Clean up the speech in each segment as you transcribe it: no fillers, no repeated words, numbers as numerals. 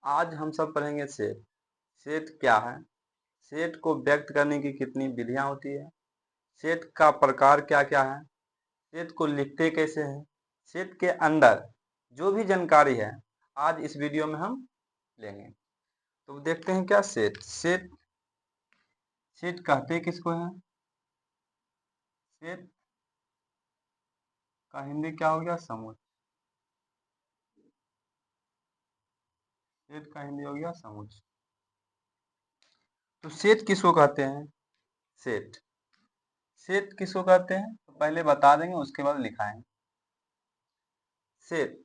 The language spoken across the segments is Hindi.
आज हम सब पढ़ेंगे सेट। सेट क्या है, सेट को व्यक्त करने की कितनी विधियां होती है, सेट का प्रकार क्या क्या है, सेट को लिखते कैसे हैं, सेट के अंदर जो भी जानकारी है आज इस वीडियो में हम लेंगे। तो देखते हैं क्या सेट सेट सेट कहते किसको हैं। सेट का हिंदी क्या हो गया, समूह। सेट का हिंदी हो गया समूह। तो सेट किसको कहते हैं, सेट सेट किसको कहते हैं तो पहले बता देंगे, उसके बाद लिखाएंगे। सेट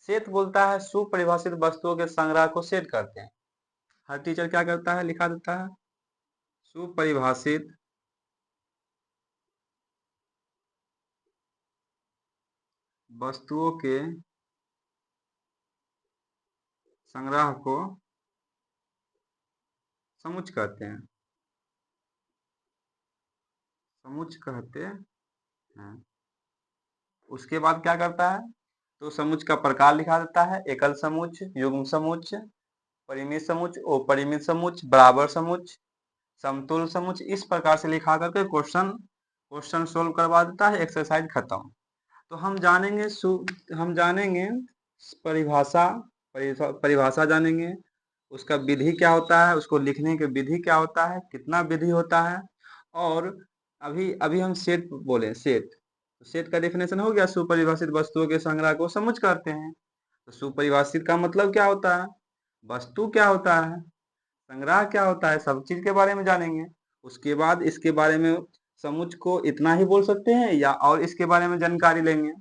सेट बोलता है सुपरिभाषित वस्तुओं के संग्रह को सेट करते हैं। हर टीचर क्या करता है, लिखा देता है सुपरिभाषित वस्तुओं के संग्रह को समुच्चय कहते हैं, समुच्चय कहते हैं। उसके बाद क्या करता है तो समुच्चय का प्रकार लिखा देता है, एकल समुच्चय, युग्म समुच्चय, परिमित समुच्चय, अपरिमित समुच्चय, बराबर समुच्चय, समतुल्य समुच्चय। इस प्रकार से लिखा करके क्वेश्चन सोल्व करवा देता है, एक्सरसाइज खत्म। तो हम जानेंगे परिभाषा परिभाषा जानेंगे, उसका विधि क्या होता है, उसको लिखने के विधि क्या होता है, कितना विधि होता है। और अभी अभी हम सेट बोले, सेट का डेफिनेशन हो गया, सुपरिभाषित वस्तुओं के संग्रह को समुच्चय करते हैं। तो सुपरिभाषित का मतलब क्या होता है, वस्तु क्या होता है, संग्रह क्या होता है, सब चीज के बारे में जानेंगे। उसके बाद इसके बारे में समुच्चय को इतना ही बोल सकते हैं या और इसके बारे में जानकारी लेंगे।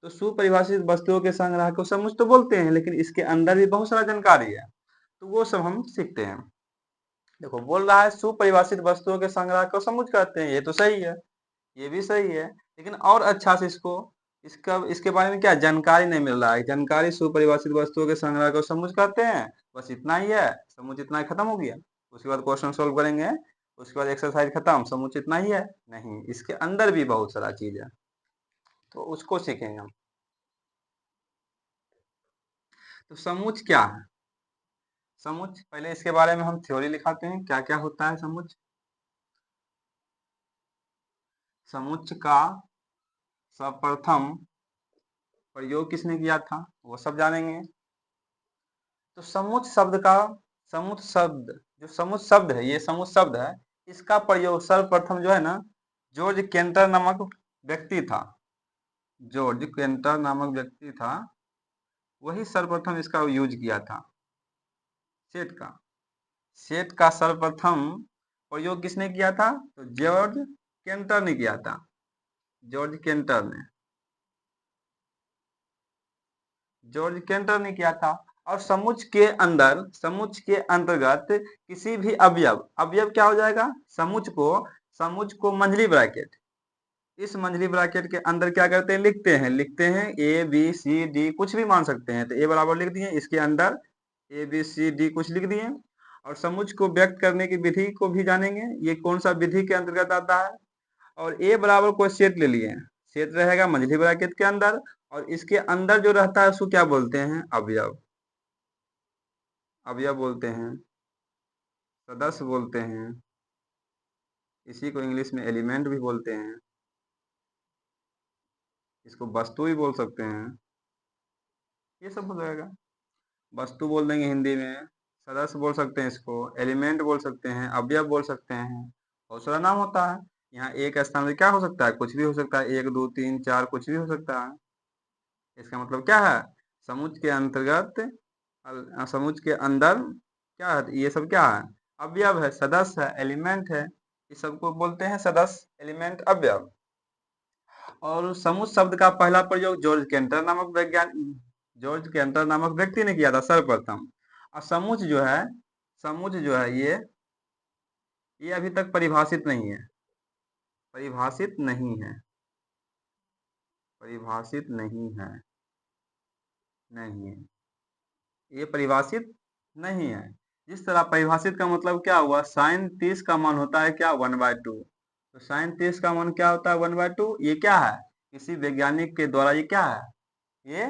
तो सुपरिभाषित वस्तुओं के संग्रह को समुच्चय तो बोलते हैं, लेकिन इसके अंदर भी बहुत सारा जानकारी है, तो वो सब हम सीखते हैं। देखो बोल रहा है सुपरिभाषित वस्तुओं के संग्रह को समुच्चय कहते हैं, ये तो सही है, ये भी सही है, लेकिन और अच्छा से इसके बारे में क्या जानकारी नहीं मिल रहा है। जानकारी सुपरिभाषित वस्तुओं के संग्रह को समुच्चय कहते हैं, बस इतना ही है, समुच्चय इतना ही खत्म हो गया। उसके बाद क्वेश्चन सोल्व करेंगे, उसके बाद एक्सरसाइज खत्म, समुच्चय इतना ही है नहीं, इसके अंदर भी बहुत सारा चीज है, तो उसको सीखेंगे हम। तो समुच्चय क्या है, समुच्चय पहले इसके बारे में हम थ्योरी लिखाते हैं, क्या क्या होता है समुच्चय। समुच्चय का सर्वप्रथम प्रयोग किसने किया था वो सब जानेंगे। तो समुच्चय शब्द का, समुच्चय शब्द जो समुच्चय शब्द है, ये समुच्चय शब्द है, इसका प्रयोग सर्वप्रथम जो है ना, जॉर्ज केंटर नामक व्यक्ति था, जॉर्ज केंटर नामक व्यक्ति था, वही सर्वप्रथम इसका यूज किया था। सेट का सेट का सर्वप्रथम प्रयोग किसने किया था तो जॉर्ज केंटर ने किया था, जॉर्ज केंटर ने, जॉर्ज केंटर ने किया था। और समुच्चय के अंदर, समुच्चय के अंतर्गत किसी भी अवयव, अवयव क्या हो जाएगा, समुच्चय को मंझली ब्रैकेट, इस मंझली ब्रैकेट के अंदर क्या करते हैं, लिखते हैं ए बी सी डी, कुछ भी मान सकते हैं। तो ए बराबर लिख दिए, इसके अंदर ए बी सी डी कुछ लिख दिए। और समुच्चय को व्यक्त करने की विधि को भी जानेंगे, ये कौन सा विधि के अंतर्गत आता है। और ए बराबर कोई सेट ले लिए, सेट रहेगा मंझली ब्रैकेट के अंदर, और इसके अंदर जो रहता है उसको क्या बोलते हैं, अवयव, अवयव बोलते हैं, सदस्य बोलते हैं, इसी को इंग्लिश में एलिमेंट भी बोलते हैं, इसको वस्तु भी बोल सकते हैं, ये सब हो जाएगा। वस्तु बोल देंगे हिंदी में, सदस्य बोल सकते हैं, इसको एलिमेंट बोल सकते हैं, अवयव बोल सकते हैं, बहुत सारा नाम होता है। यहाँ एक स्थान में क्या हो सकता है, कुछ भी हो सकता है, एक दो तीन चार कुछ भी हो सकता है। इसका मतलब क्या है, समुच्चय के अंतर्गत, समुच्चय के अंदर क्या है, ये सब क्या है, अवयव है, सदस्य है, एलिमेंट है, इस सबको बोलते हैं सदस्य, एलिमेंट, अवयव। और समुच्चय शब्द का पहला प्रयोग जॉर्ज केंटर नामक व्यक्ति ने किया था सर्वप्रथम। और समुच्चय जो है, समुच्चय जो है ये अभी तक परिभाषित नहीं है, परिभाषित नहीं है, परिभाषित नहीं है, नहीं है, ये परिभाषित नहीं है। जिस तरह परिभाषित का मतलब क्या हुआ, साइन 30 का मान होता है क्या, 1/2। तो साइन 30 का मान क्या होता है, 1/2। ये क्या है, किसी वैज्ञानिक के द्वारा ये क्या है, ये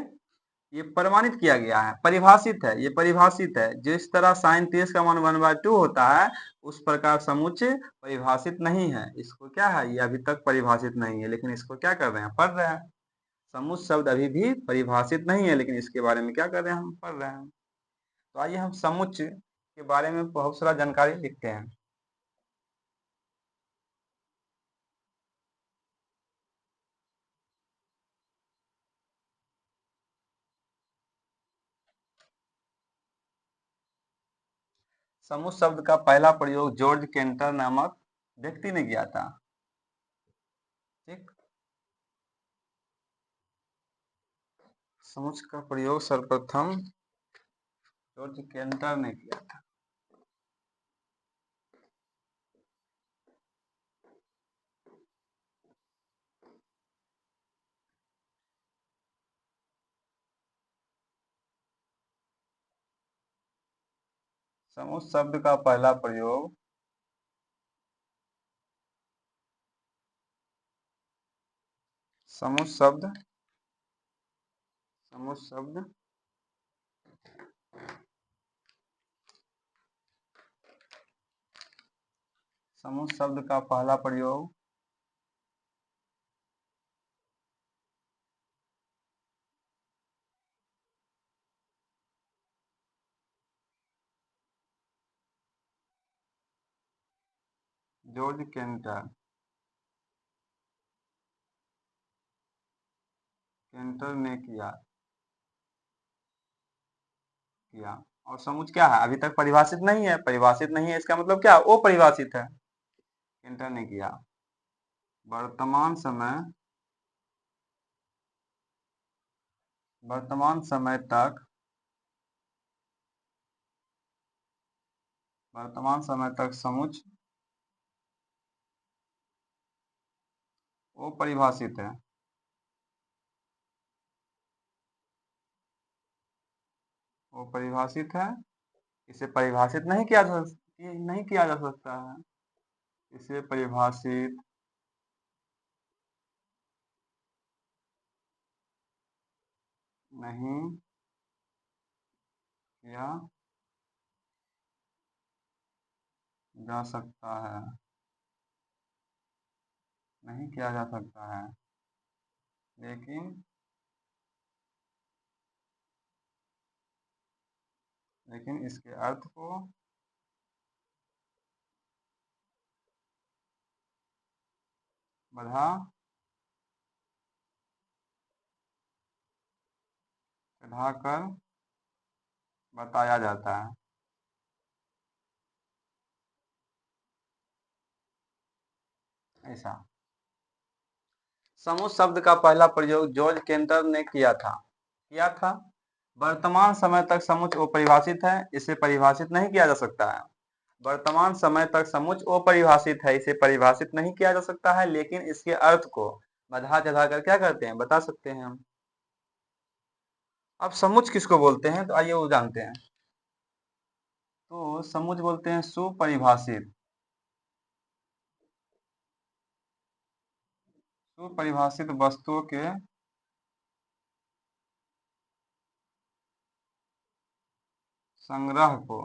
ये प्रमाणित किया गया है, परिभाषित है, ये परिभाषित है। जिस तरह साइन 30 का मान 1/2 होता है, उस प्रकार समुच्चय परिभाषित नहीं है। इसको क्या है, ये अभी तक परिभाषित नहीं है, लेकिन इसको क्या कर रहे हैं, पढ़ रहे हैं। समुच्चय शब्द अभी भी परिभाषित नहीं है, लेकिन इसके बारे में क्या कर रहे हैं, हम पढ़ रहे हैं। तो आइए हम समुच्चय के बारे में बहुत सारा जानकारी लिखते हैं। समुच्चय शब्द का पहला प्रयोग जॉर्ज केंटर नामक व्यक्ति ने किया था। ठीक, समुच्चय का प्रयोग सर्वप्रथम जॉर्ज केंटर ने किया था। समुच्चय शब्द का पहला प्रयोग समुच्चय शब्द समुच्चय शब्द समुच्चय शब्द का पहला प्रयोग जॉर्ज केंटर ने किया। और समुच्चय क्या है, अभी तक परिभाषित नहीं है। परिभाषित नहीं है इसका मतलब क्या, वो परिभाषित है। केंटर ने किया। वर्तमान समय वर्तमान समय तक वर्तमान समय तक समुच्चय वो परिभाषित है। वो परिभाषित है। इसे परिभाषित नहीं किया जा सकता है। इसे परिभाषित नहीं किया जा सकता है। नहीं किया जा सकता है, लेकिन इसके अर्थ को बढ़ा चढ़ाकर बताया जाता है। ऐसा समुच्चय शब्द का पहला प्रयोग जॉर्ज केंटर ने किया था। वर्तमान समय तक समुच्चय अपरिभाषित है, इसे परिभाषित नहीं किया जा सकता है। वर्तमान समय तक समुच्चय अपरिभाषित है, इसे परिभाषित नहीं किया जा सकता है, लेकिन इसके अर्थ को बढ़ा चढ़ा कर क्या करते हैं, बता सकते हैं हम। अब समुच्चय किसको बोलते हैं, तो आइए वो जानते हैं। तो समुच्चय बोलते हैं सुपरिभाषित वस्तुओं के संग्रह को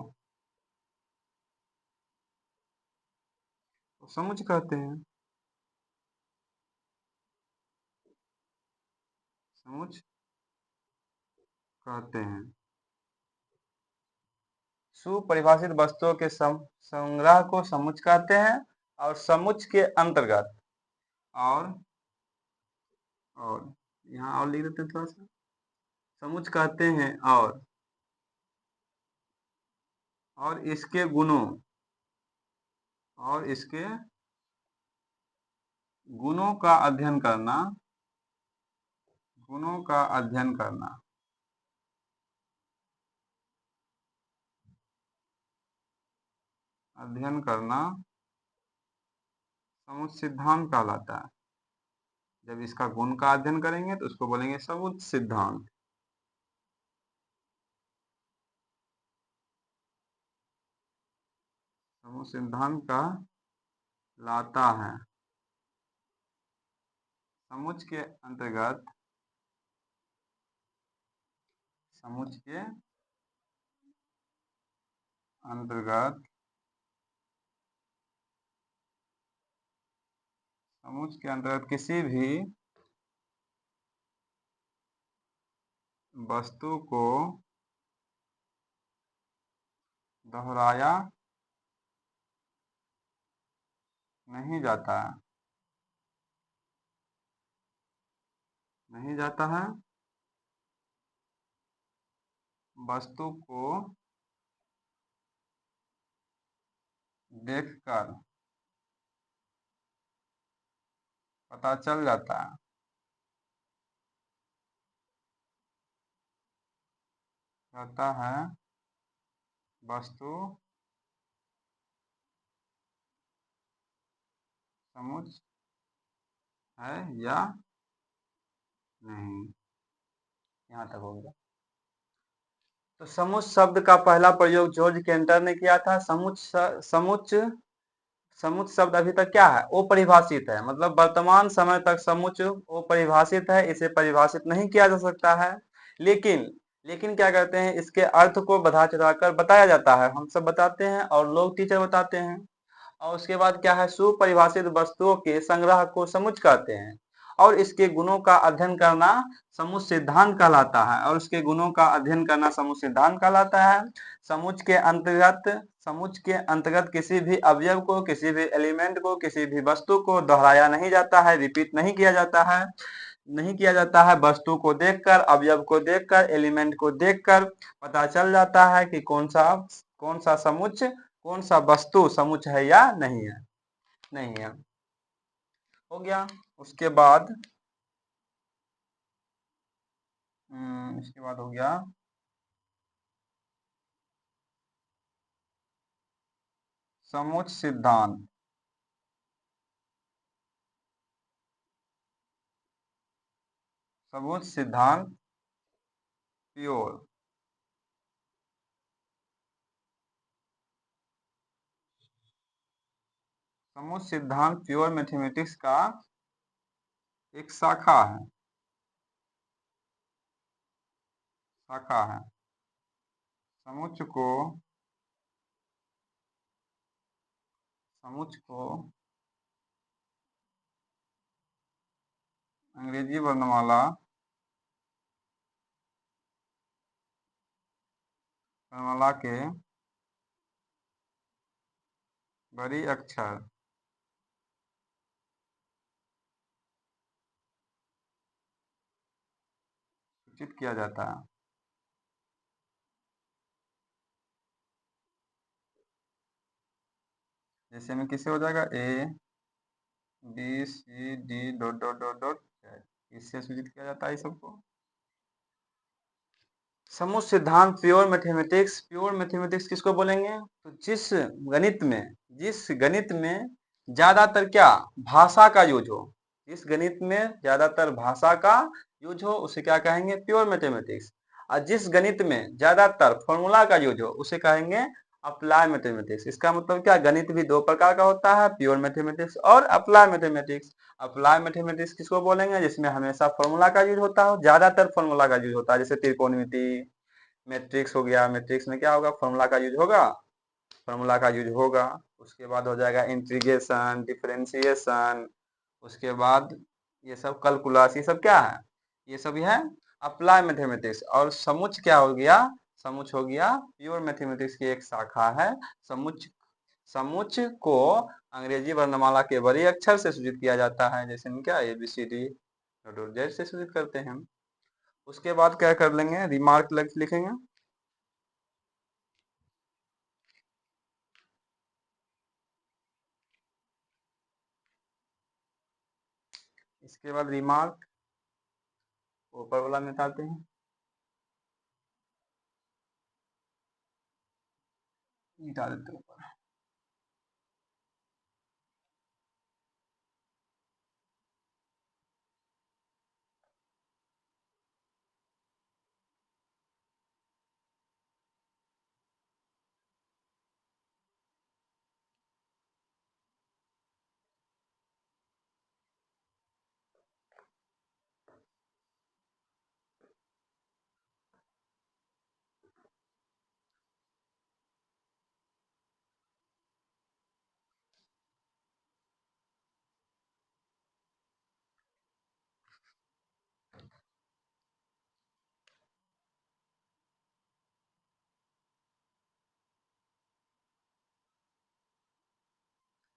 तो समुच्चय कहते हैं। समुच्चय कहते हैं। सुपरिभाषित वस्तुओं के संग्रह को समुच्चय कहते हैं। और समुच्चय के अंतर्गत और यहाँ और लिख देते हैं थोड़ा सा। समुच्चय कहते हैं और इसके गुणों का अध्ययन करना गुणों का अध्ययन करना अध्ययन करना समुच्चय सिद्धांत कहलाता है। जब इसका गुण का अध्ययन करेंगे तो उसको बोलेंगे समुच्चय सिद्धांत। समुच्चय सिद्धांत का लाता है। समुच्चय के अंतर्गत समुच्चय के अंतर्गत किसी भी वस्तु को दोहराया नहीं जाता है। वस्तु को देखकर पता चल जाता है। वस्तु समुच्चय है या नहीं। यहाँ तक हो गया। तो समुच्चय शब्द का पहला प्रयोग जॉर्ज केंटर ने किया था। समुच्चय शब्द अभी तक क्या है, अपरिभाषित है। मतलब वर्तमान समय तक समुच्चय अपरिभाषित है, इसे परिभाषित नहीं किया जा सकता है। लेकिन क्या कहते हैं, इसके अर्थ को बढ़ा चढ़ाकर बताया जाता है। हम सब बताते हैं और लोग टीचर बताते हैं। और उसके बाद क्या है, सुपरिभाषित वस्तुओं के संग्रह को समुच्चय कहते हैं। और इसके गुणों का अध्ययन करना समुच्चय सिद्धांत कहलाता है। और उसके गुणों का अध्ययन करना समुच्चय सिद्धांत कहलाता है। समुच्चय के अंतर्गत किसी भी अवयव को, किसी भी एलिमेंट को, किसी भी वस्तु को दोहराया नहीं जाता है, रिपीट नहीं किया जाता है। वस्तु को देखकर, अवयव को देखकर, एलिमेंट को देखकर पता चल जाता है कि कौन सा समुच्चय, कौन सा वस्तु समुच्चय है या नहीं है। हो गया। उसके बाद हो गया समुच्चय सिद्धांत। समुच्चय सिद्धांत प्योर। समुच्चय सिद्धांत प्योर मैथमेटिक्स का एक शाखा है। समुच्चय को अंग्रेजी वर्णमाला के बड़ी अक्षर सूचित किया जाता है। जैसे में किससे हो जाएगा, ABCD dot dot dot dot, इससे सूचित किया जाता है सबको। समुच्चय सिद्धांत प्योर मैथमेटिक्स किसको बोलेंगे, तो जिस गणित में ज्यादातर क्या भाषा का यूज हो, जिस गणित में ज्यादातर भाषा का यूज हो उसे क्या कहेंगे, प्योर मैथमेटिक्स। और जिस गणित में ज्यादातर फॉर्मूला का यूज हो उसे कहेंगे अप्लाई मैथमेटिक्स। इसका मतलब क्या, गणित भी दो प्रकार का होता है, प्योर मैथमेटिक्स और अप्लाई मैथमेटिक्स। अप्लाई मैथमेटिक्स किसको बोलेंगे, जिसमें हमेशा फॉर्मूला का यूज होता हो, ज्यादातर फॉर्मूला का यूज होता है। जैसे त्रिकोणमिति, मैट्रिक्स हो गया, मैट्रिक्स में क्या होगा, फॉर्मूला का यूज होगा। उसके बाद हो जाएगा इंटीग्रेशन, डिफरेंशिएशन। उसके बाद ये सब कैलकुलस, ये सब क्या है, ये सब है अप्लाई मैथमेटिक्स। और समुच्चय क्या हो गया, समुच्चय हो गया प्योर मैथमेटिक्स की एक शाखा है। समुच्चय को अंग्रेजी वर्णमाला के बड़े अक्षर से सूचित किया जाता है, जैसे हम क्या ABCD जेड से सूचित करते हैं। उसके बाद क्या कर लेंगे, रिमार्क लिखेंगे। इसके बाद रिमार्क ऊपर वाला निकालते हैं, निकाल देते हैं ऊपर।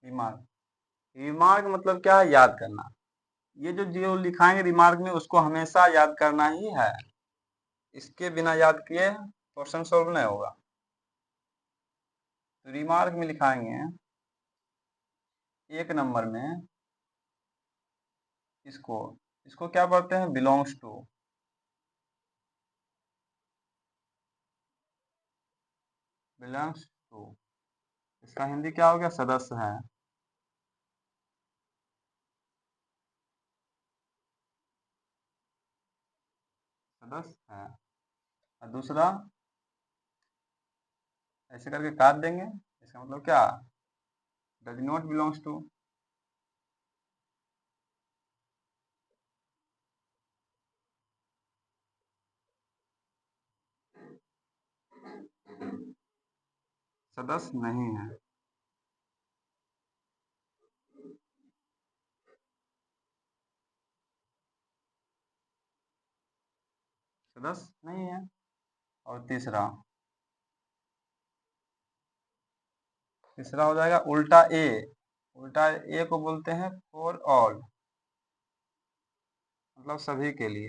रिमार्क, रिमार्क मतलब क्या है? याद करना। ये जो लिखाएंगे रिमार्क में उसको हमेशा याद करना ही है, इसके बिना याद किए क्वेश्चन सॉल्व नहीं होगा। तो रिमार्क में लिखाएंगे 1 नंबर में, इसको इसको क्या पढ़ते हैं? Belongs to. बिलोंग्स टू, इसका हिंदी क्या हो गया? सदस्य है। सदस्य है। और दूसरा ऐसे करके काट देंगे, इसका मतलब क्या? Does not belongs to. सदस्य नहीं है। सदस्य नहीं है। और तीसरा हो जाएगा उल्टा ए। उल्टा ए को बोलते हैं फॉर ऑल, मतलब सभी के लिए।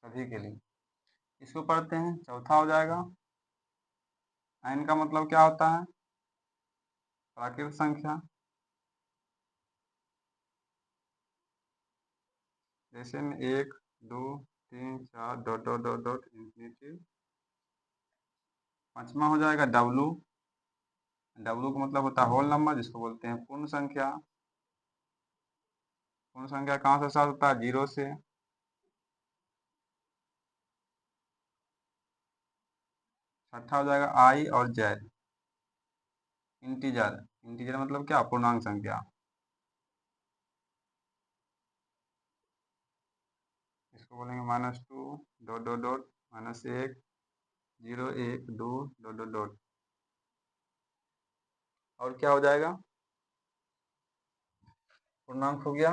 सभी के लिए, इसको पढ़ते हैं। चौथा हो जाएगा एन का मतलब क्या होता है? प्राकृत संख्या। जैसे में 1 2 3 4 dot dot dot dot infinity. पांचवा हो जाएगा डब्लू। डब्लू का मतलब होता है होल नंबर, जिसको बोलते हैं पूर्ण संख्या। पूर्ण संख्या कहाँ से स्टार्ट होता है? 0 से। छठा हो जाएगा आई और जेड। इंटीजर, इंटीजर मतलब क्या? पूर्णांक संख्या। इसको बोलेंगे -2 dot dot dot -1 0 1 2 dot dot dot. और क्या हो जाएगा? पूर्णांक हो गया।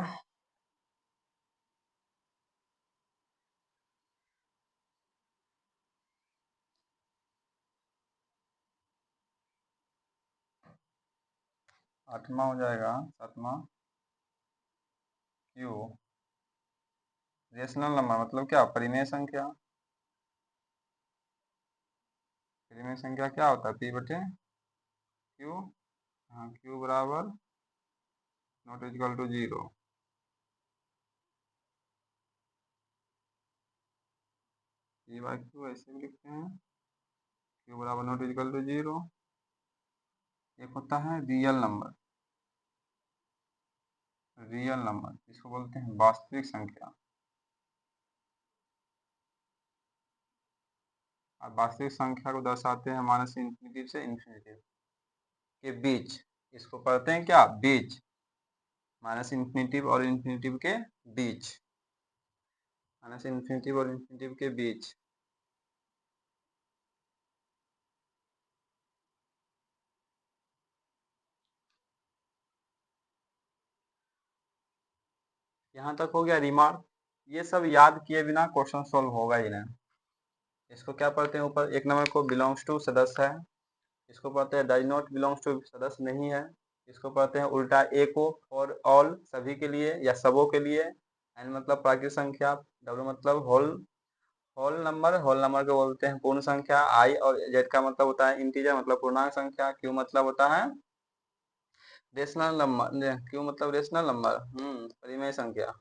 8वां हो जाएगा 7वां क्यू। रेशनल नंबर मतलब क्या? परिमेय संख्या। परिमेय संख्या क्या होता है? पी बटे क्यू। हाँ, क्यू बराबर not equal to 0। P by q ऐसे भी लिखते हैं, क्यू बराबर नॉट इक्वल टू 0। एक होता है रियल नंबर। रियल नंबर इसको बोलते हैं वास्तविक संख्या। और वास्तविक संख्या को दर्शाते हैं माइनस इंफिनिटी से इंफिनिटी के बीच। इसको पढ़ते हैं क्या? बीच। माइनस इंफिनिटिव और इंफिनिटिव के बीच। माइनस इंफिनिटिव और इंफिनिटिव के बीच। यहाँ तक हो गया रिमार्क। ये सब याद किए बिना क्वेश्चन सॉल्व होगा ही नहीं। इसको क्या पढ़ते हैं? ऊपर 1 नंबर को बिलोंग्स टू सदस्य है। इसको पढ़ते हैं डज नॉट बिलोंग्स टू सदस्य नहीं है। इसको पढ़ते हैं उल्टा ए को फॉर ऑल सभी के लिए या सबों के लिए। एन मतलब प्राकृत संख्या। डब्ल्यू मतलब whole whole number. Whole number को बोलते हैं पूर्ण संख्या। आई और जेड का मतलब होता है इंटीजर मतलब पूर्णांक संख्या। क्यू मतलब होता है रेशनल नंबर। क्यू मतलब रेशनल नंबर, परिमेय संख्या।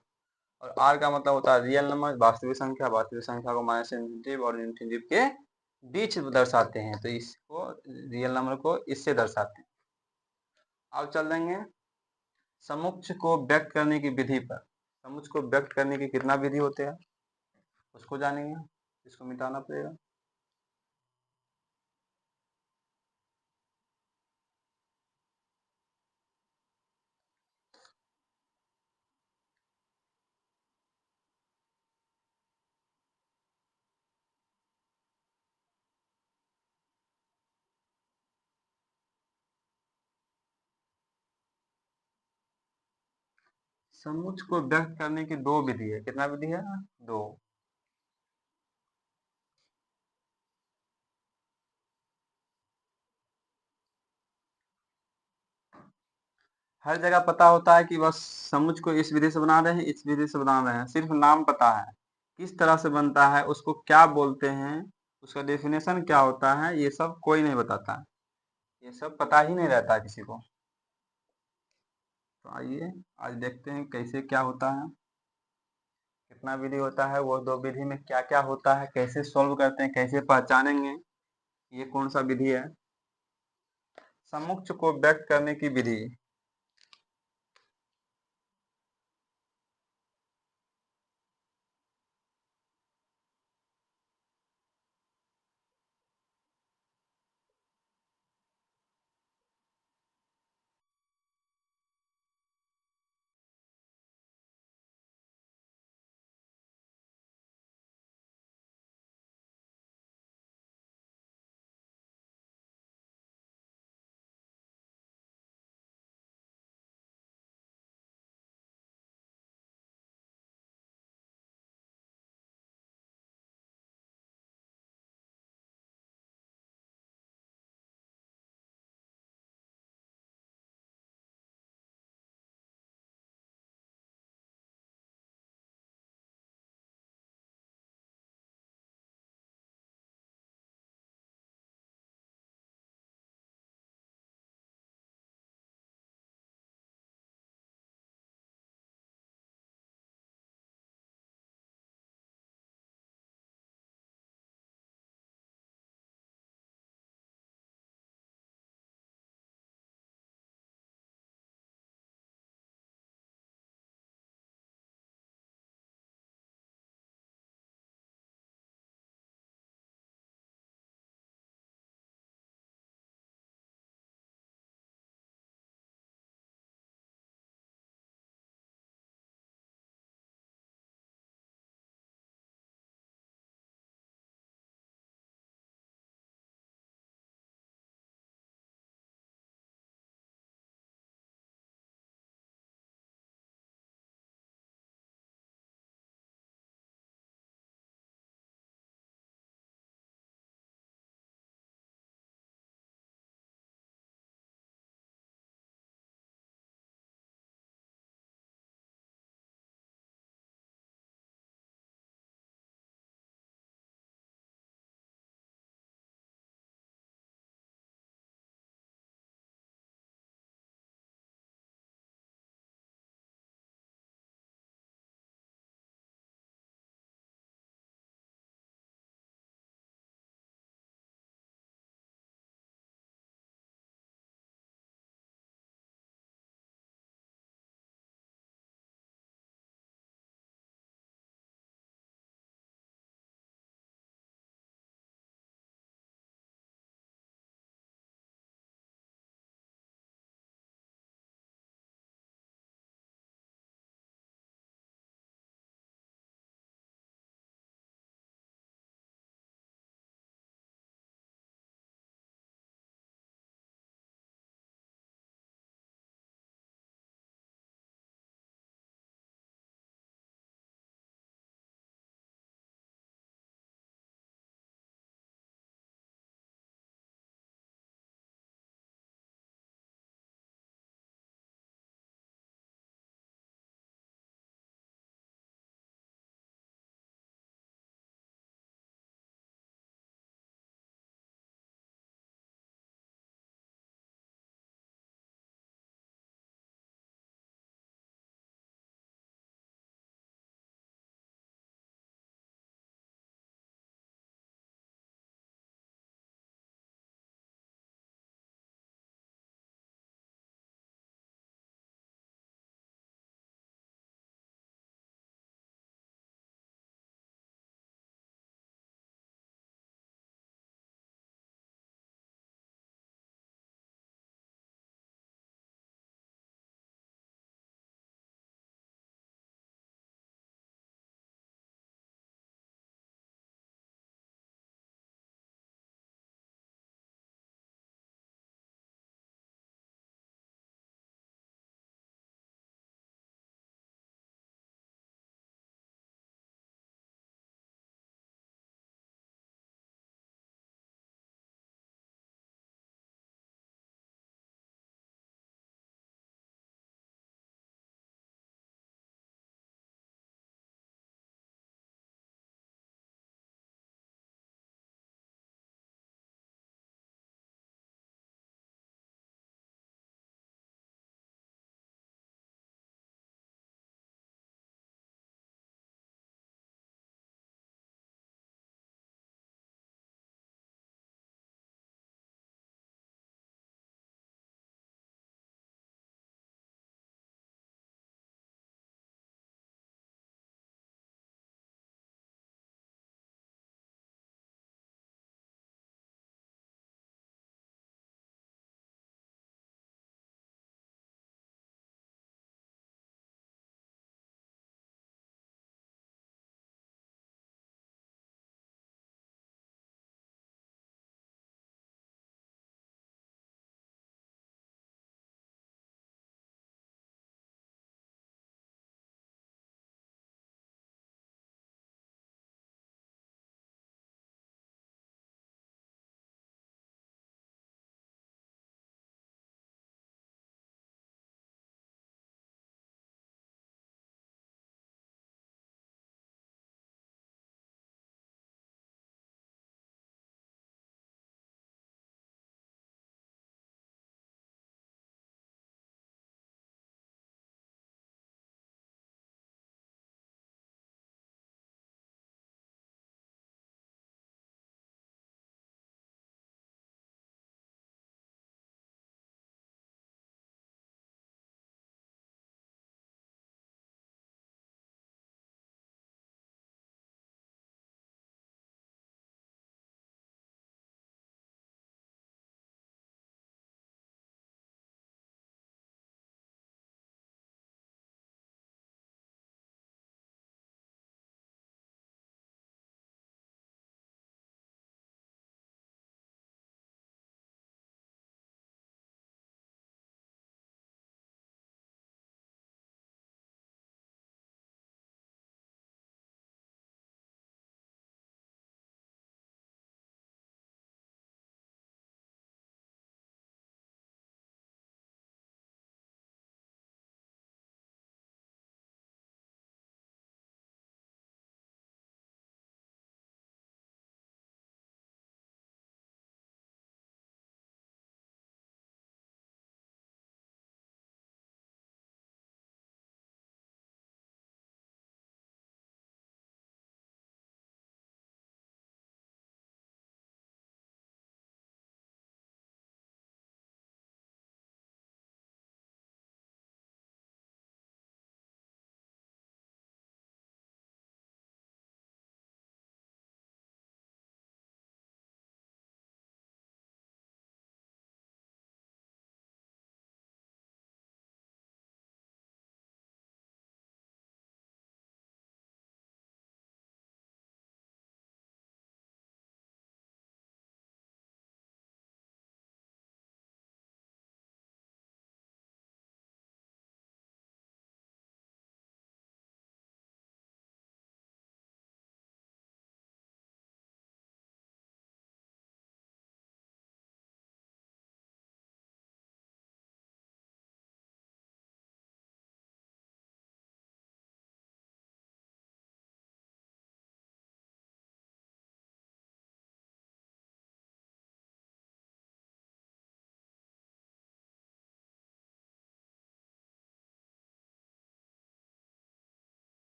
और आर का मतलब होता है रियल नंबर, वास्तविक संख्या। वास्तविक संख्या को माइनस इंफिनिटिव और इंफिनिटिव के बीच दर्शाते हैं, तो इसको रियल नंबर को इससे दर्शाते हैं। अब चल देंगे समुच्च को व्यक्त करने की विधि पर। समुच्च को व्यक्त करने की कितना विधि होते हैं उसको जानेंगे। इसको मिटाना पड़ेगा। समुच्च को व्यक्त करने की दो विधि है। कितना विधि है? दो। हर जगह पता होता है कि बस समुच्च को इस विधि से बना रहे हैं, इस विधि से बना रहे हैं, सिर्फ नाम पता है। किस तरह से बनता है, उसको क्या बोलते हैं, उसका डेफिनेशन क्या होता है, ये सब कोई नहीं बताता। ये सब पता ही नहीं रहता किसी को। तो आइए आज देखते हैं कैसे क्या होता है, कितना विधि होता है, वो दो विधि में क्या क्या होता है, कैसे सॉल्व करते हैं, कैसे पहचानेंगे ये कौन सा विधि है। समुच्च को व्यक्त करने की विधि।